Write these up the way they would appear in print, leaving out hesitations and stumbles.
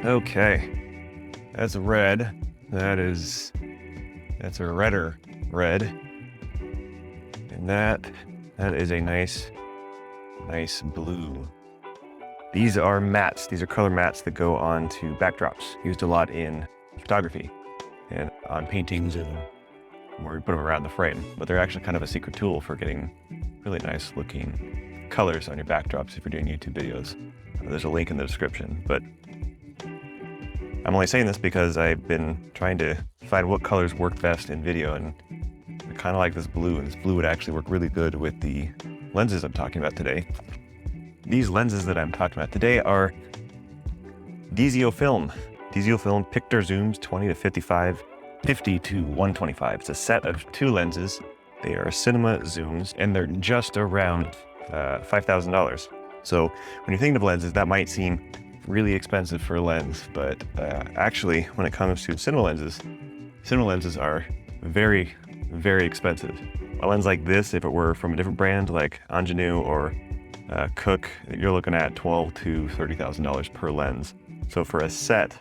Okay, that's red. That's a redder red. And that is a nice blue. These are mats. These are color mats that go onto backdrops, used a lot in photography and on paintings and where we put them around the frame. But they're actually kind of a secret tool for getting really nice looking colors on your backdrops if you're doing YouTube videos. There's a link in the description, but I'm only saying this because I've been trying to find what colors work best in video, and I kind of like this blue, and this blue would actually work really good with the lenses I'm talking about today. These lenses that I'm talking about today are DZOFilm. DZOFilm Pictor zooms 20 to 55, 50 to 125. It's a set of two lenses. They are cinema zooms, and they're just around $5,000. So when you're thinking of lenses, that might seem really expensive for a lens, but actually, when it comes to cinema lenses are very, very expensive. A lens like this, if it were from a different brand like Ingenue or Cook, you're looking at $12,000 to $30,000 per lens. So for a set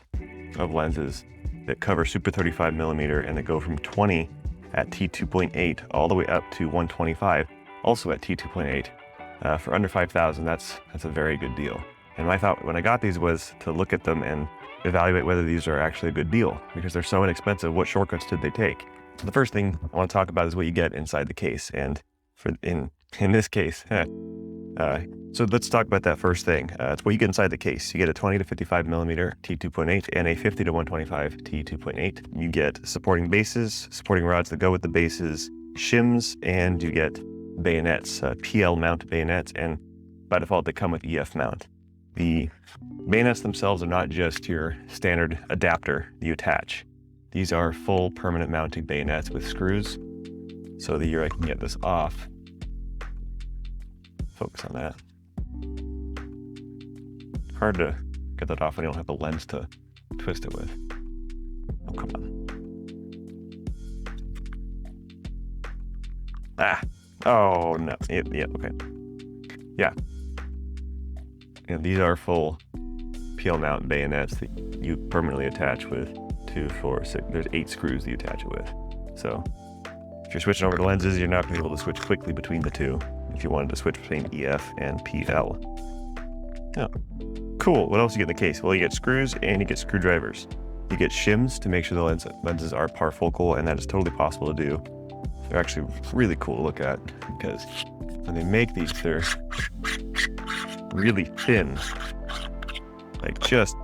of lenses that cover Super 35 millimeter and that go from 20 at T2.8 all the way up to 125, also at T2.8, for under $5,000, that's a very good deal. And my thought when I got these was to look at them and evaluate whether these are actually a good deal, because they're so inexpensive. What shortcuts did they take? So the first thing I want to talk about is what you get inside the case. And in this case, so let's talk about that first thing. It's what you get inside the case. You get a 20 to 55 millimeter T2.8 and a 50 to 125 T2.8. You get supporting bases, supporting rods that go with the bases, shims, and you get bayonets, PL mount bayonets, and by default they come with EF mount. The bayonets themselves are not just your standard adapter you attach. These are full permanent mounting bayonets with screws. So the year I can get this off. Focus on that. Hard to get that off when you don't have the lens to twist it with. Oh, come on. Ah. Oh, no. Yeah, okay. Yeah. And these are full PL mount bayonets that you permanently attach with 2, 4, 6. There's 8 screws that you attach it with. So if you're switching over to lenses, you're not going to be able to switch quickly between the two if you wanted to switch between EF and PL. Oh, cool. What else do you get in the case? Well, you get screws and you get screwdrivers. You get shims to make sure the lenses are parfocal, and that is totally possible to do. They're actually really cool to look at because when they make these, they're really thin, like just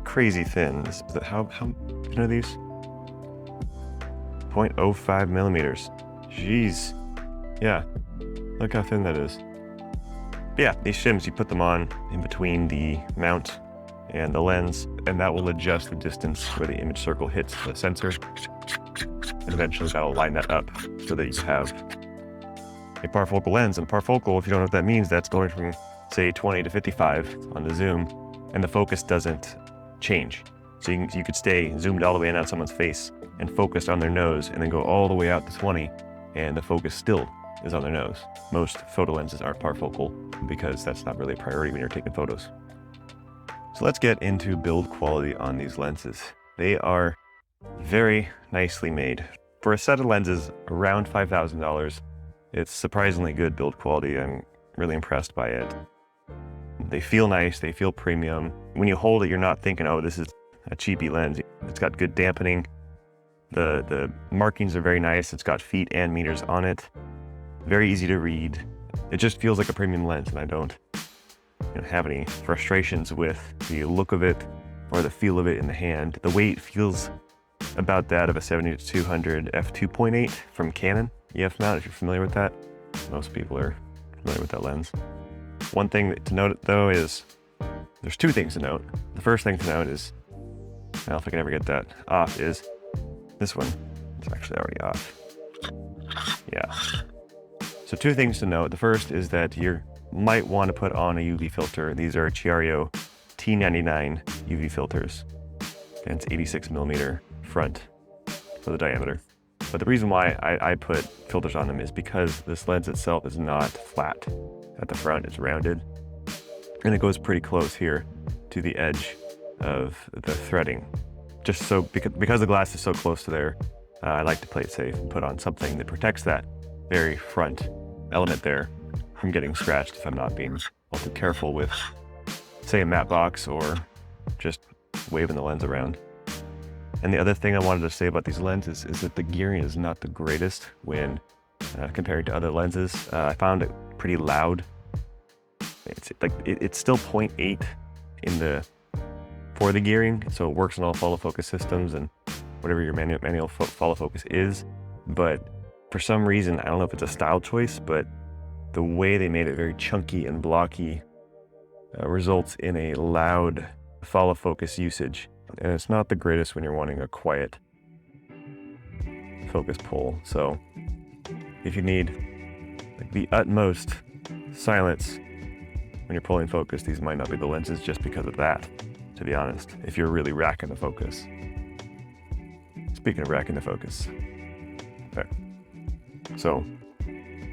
crazy thin. How thin are these? 0.05 millimeters. Jeez. Yeah, look how thin that is. But yeah, these shims, you put them on in between the mount and the lens, and that will adjust the distance where the image circle hits the sensor, and eventually that'll line that up so that you have a parfocal lens. And parfocal, if you don't know what that means, that's going from say 20 to 55 on the zoom, and the focus doesn't change. So you could stay zoomed all the way in on someone's face and focused on their nose, and then go all the way out to 20, and the focus still is on their nose. Most photo lenses aren't parfocal because that's not really a priority when you're taking photos. So let's get into build quality on these lenses. They are very nicely made. For a set of lenses around $5,000, it's surprisingly good build quality. I'm really impressed by it. They feel nice, they feel premium. When you hold it, you're not thinking, oh, this is a cheapy lens. It's got good dampening. The markings are very nice. It's got feet and meters on it. Very easy to read. It just feels like a premium lens, and I don't have any frustrations with the look of it or the feel of it in the hand. The weight feels about that of a 70-200 f2.8 from Canon EF mount, if you're familiar with that. Most people are familiar with that lens. One thing to note though is, there's two things to note. The first thing to note is, I don't know if I can ever get that off, is this one. It's actually already off. Yeah. So two things to note. The first is that you might want to put on a UV filter. These are Chiario T99 UV filters, and it's 86 millimeter front for the diameter. But the reason why I put filters on them is because this lens itself is not flat at the front. It's rounded, and it goes pretty close here to the edge of the threading. Just so, because the glass is so close to there, I like to play it safe and put on something that protects that very front element there from getting scratched if I'm not being all too careful with, say, a matte box or just waving the lens around. And the other thing I wanted to say about these lenses is that the gearing is not the greatest when compared to other lenses. I found it pretty loud. It's still 0.8 for the gearing, so it works on all follow focus systems and whatever your manual follow focus is. But for some reason, I don't know if it's a style choice, but the way they made it very chunky and blocky results in a loud follow focus usage. And it's not the greatest when you're wanting a quiet focus pull. So if you need like the utmost silence when you're pulling focus, these might not be the lenses just because of that, to be honest, if you're really racking the focus. Speaking of racking the focus. Okay. So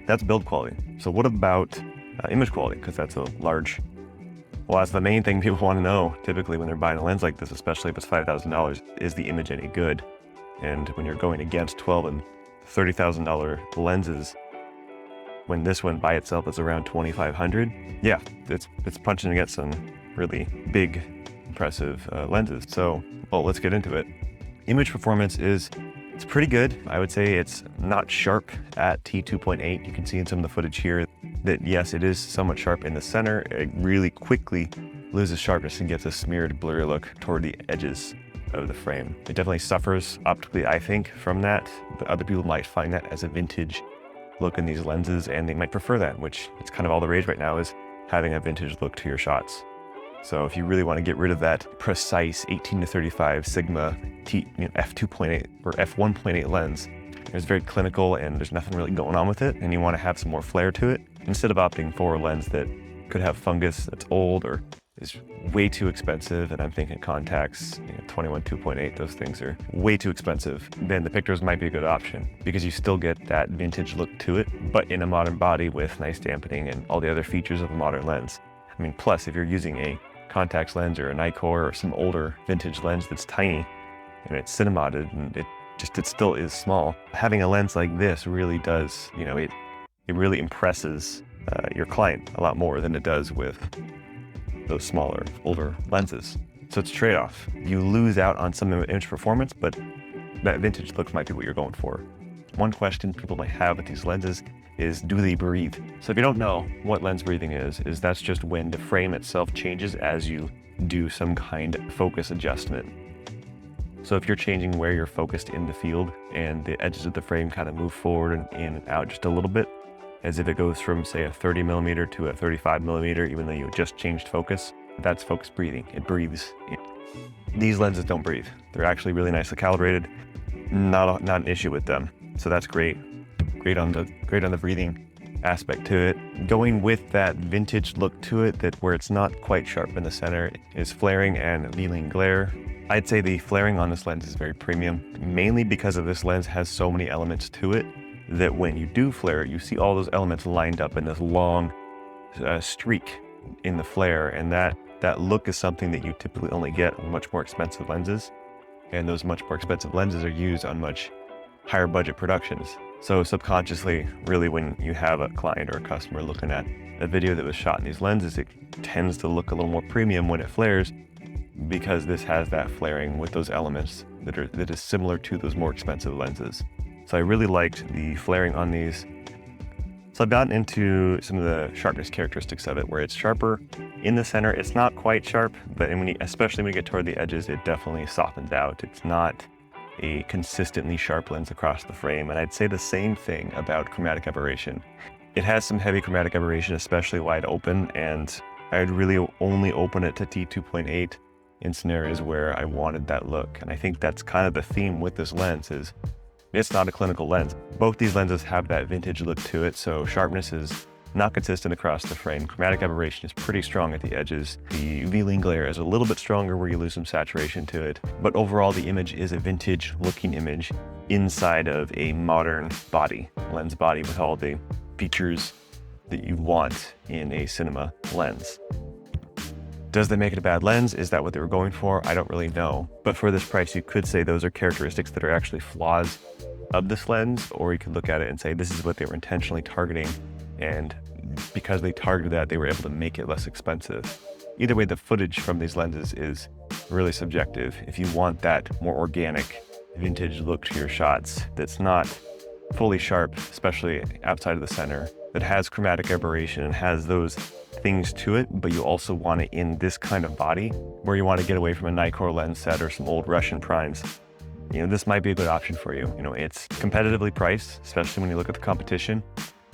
that's build quality. So what about image quality? Because that's that's the main thing people want to know typically when they're buying a lens like this, especially if it's $5,000. Is the image any good? And when you're going against $12,000 and $30,000 lenses, when this one by itself is around $2,500, yeah, it's punching against some really big, impressive lenses. So, well, let's get into it. Image performance it's pretty good. I would say it's not sharp at T2.8. You can see in some of the footage here that yes, it is somewhat sharp in the center. It really quickly loses sharpness and gets a smeared, blurry look toward the edges of the frame. It definitely suffers optically, I think, from that, but other people might find that as a vintage look in these lenses, and they might prefer that, which it's kind of all the rage right now, is having a vintage look to your shots. So if you really want to get rid of that precise 18-35 Sigma f2.8 or f1.8 lens, it's very clinical and there's nothing really going on with it, and you want to have some more flair to it, instead of opting for a lens that could have fungus, that's old, or is way too expensive, and I'm thinking contacts, 21 2.8, those things are way too expensive, then the Pictors might be a good option because you still get that vintage look to it, but in a modern body with nice dampening and all the other features of a modern lens. I mean, plus if you're using a Contax lens or a Nikkor or some older vintage lens that's tiny and it's cinematted and it still is small, having a lens like this really does, it really impresses your client a lot more than it does with those smaller, older lenses. So it's a trade-off. You lose out on some image performance, but that vintage look might be what you're going for. One question people might have with these lenses is, do they breathe? So if you don't know what lens breathing is that's just when the frame itself changes as you do some kind of focus adjustment. So if you're changing where you're focused in the field and the edges of the frame kind of move forward and in and out just a little bit, as if it goes from, say, a 30mm to a 35mm, even though you just changed focus, that's focus breathing. It breathes. These lenses don't breathe. They're actually really nicely calibrated. Not an issue with them. So that's great. Great on the breathing aspect to it. Going with that vintage look to it, that where it's not quite sharp in the center, is flaring and annealing glare. I'd say the flaring on this lens is very premium, mainly because of this lens has so many elements to it that when you do flare it, you see all those elements lined up in this long streak in the flare, and that look is something that you typically only get on much more expensive lenses, and those much more expensive lenses are used on much higher budget productions. So subconsciously, really, when you have a client or a customer looking at a video that was shot in these lenses, it tends to look a little more premium when it flares, because this has that flaring with those elements that is similar to those more expensive lenses. So I really liked the flaring on these. So I've gotten into some of the sharpness characteristics of it, where it's sharper in the center. It's not quite sharp, but especially when you get toward the edges, it definitely softens out. It's not a consistently sharp lens across the frame. And I'd say the same thing about chromatic aberration. It has some heavy chromatic aberration, especially wide open, and I'd really only open it to T2.8 in scenarios where I wanted that look. And I think that's kind of the theme with this lens, is it's not a clinical lens. Both these lenses have that vintage look to it, so sharpness is not consistent across the frame. Chromatic aberration is pretty strong at the edges. The UV glare is a little bit stronger where you lose some saturation to it. But overall, the image is a vintage looking image inside of a modern lens body with all the features that you want in a cinema lens. Does that make it a bad lens? Is that what they were going for? I don't really know. But for this price, you could say those are characteristics that are actually flaws of this lens, or you could look at it and say this is what they were intentionally targeting, and because they targeted that, they were able to make it less expensive. Either way, the footage from these lenses is really subjective. If you want that more organic, vintage look to your shots that's not fully sharp, especially outside of the center, that has chromatic aberration and has those things to it, but you also want it in this kind of body where you want to get away from a Nikkor lens set or some old Russian primes, this might be a good option for you. It's competitively priced, especially when you look at the competition.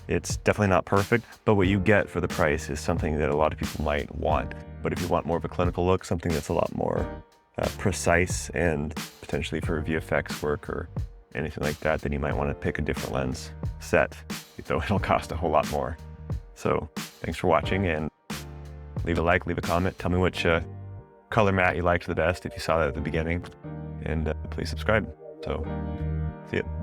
It's definitely not perfect, but what you get for the price is something that a lot of people might want. But if you want more of a clinical look, something that's a lot more precise, and potentially for VFX work or anything like that, then you might want to pick a different lens set, though it'll cost a whole lot more. So thanks for watching, and leave a like, leave a comment, tell me which color matte you liked the best if you saw that at the beginning, and please subscribe. So see ya.